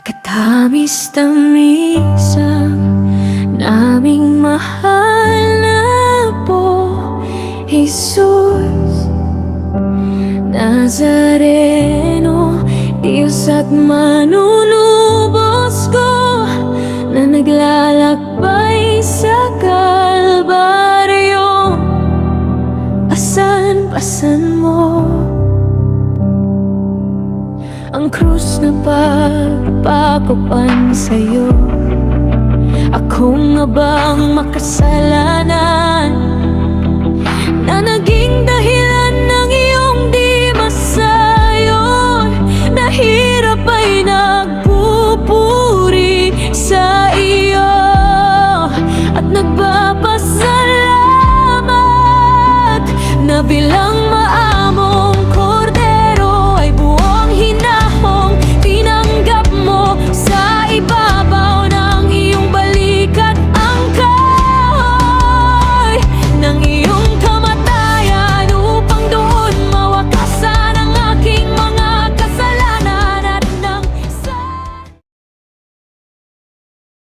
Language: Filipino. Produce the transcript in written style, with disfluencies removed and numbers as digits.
Katamis-tamis ang naming mahal na po Jesus Nazareno, Diyos at manunubos ko na naglalakbay sa Kalbaryo. Pasan-pasan mo ang krus na pagpapakupan sa'yo. Ako nga bang makasalanan?